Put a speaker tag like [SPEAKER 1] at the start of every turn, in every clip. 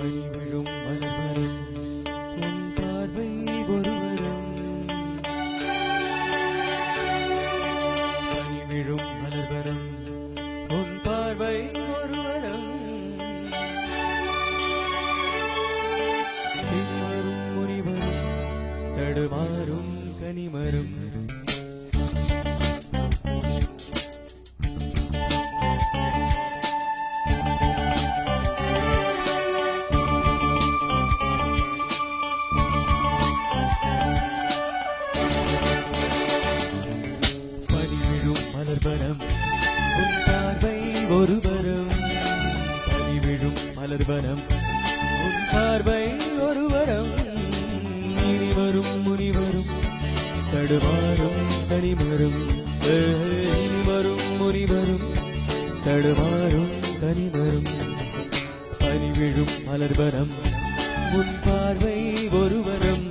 [SPEAKER 1] பனிவிழும் மலர்வரம் உன் பார்வை ஒருவரம் பனிவிழும் மலர்வரம் உன் பார்வை ஒருவரம் பின்வரும் முனிவரும் தடுமாறும் கனிமரும் மலர்வரம் உன் பார்வை ஒருவரம் பனிவிழும் மலர்வரம் உன் பார்வை ஒருவரம் இனி வரும் முனிவரும் தடுமாறும் கனிமரும் இனி வரும் முனிவரும் தடுமாறும் கனிமரும் பனிவிழும் மலர்வரம் உன் பார்வை ஒருவரம்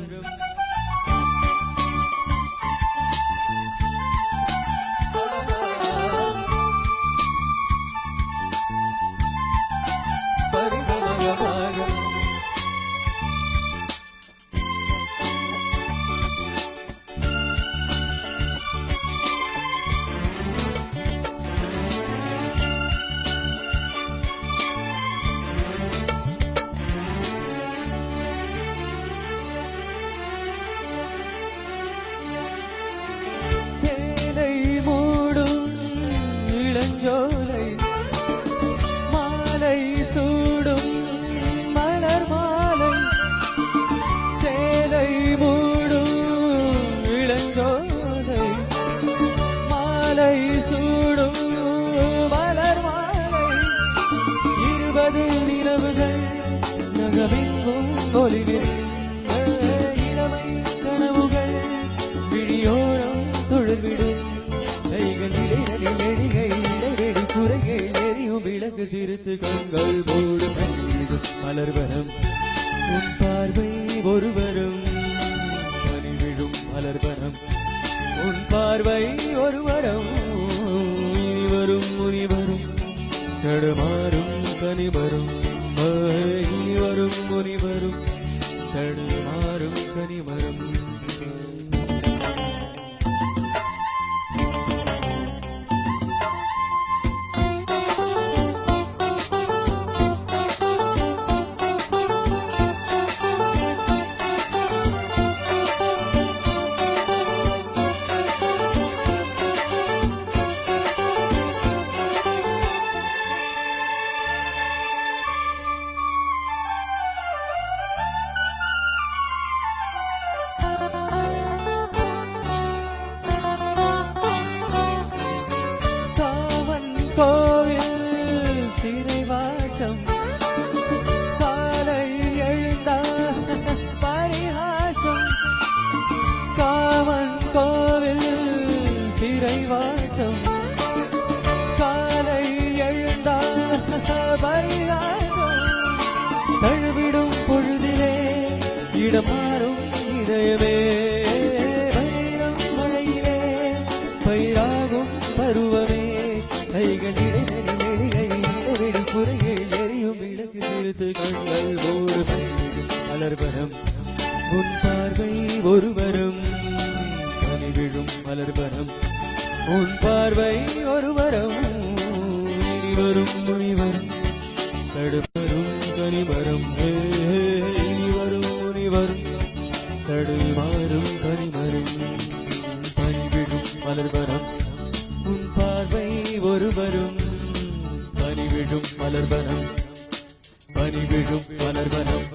[SPEAKER 1] சேலை மூடும் இளஞ்சோலை மாலை சூடும் மலர் மாலை சேலை மூடும் இளஞ்சோலை மாலை சூடும் மலர் மாலை 20 நிலவுகள் நகமெங்கும் ஒளிவில் இளமை கனவுகள் விழியோரம் தொழுவிடும் கைகள் இடைகளில் எழிகை இடைவெளி குறைகள் எரியும் விளக்கு சிரித்து கண்கள் போடும் மலர்வரம் உன் பார்வை ஒருவரும் பனிவிழும் மலர்வரம் உன் பார்வை ஒருவரம் இனி வரும் முனிவரும் தடுமாறும் கனிவரும் இனி வரும் முனிவரும் தடுமாறும் கனிவரும் கோவில் சிறைவாசம் காலை எழுந்த பரிகாசம் காவன் கோவில் சிறைவாசம் காலை எழுந்த பரிகாசம் தழுவிடும் பொழுதிலே இடம் மாறும் இதயமே வைரம் மழையிலே பயிராகும் பருவமே கைகள் இடைவெளி எழிகை இடைவெளி குறைகள் எரியும் விளக்கு சிரித்து கண்கள் ஓடு மலர்வரம் உன் பார்வை ஒருவரும் பனிவிழும் மலர்வரம் உன் பார்வை ஒருவரம் இனி வரும் முனிவரும் தடுமரும் கனிமரம் இனி வரும் முனிவரும் தடுமாறும் கனிமரம் பனிவிழும் மலர்வரம் உன் பார்வை ஒருவரும் பனிவிழும் மலர்வனம் பனிவிழும் மலர்வனம்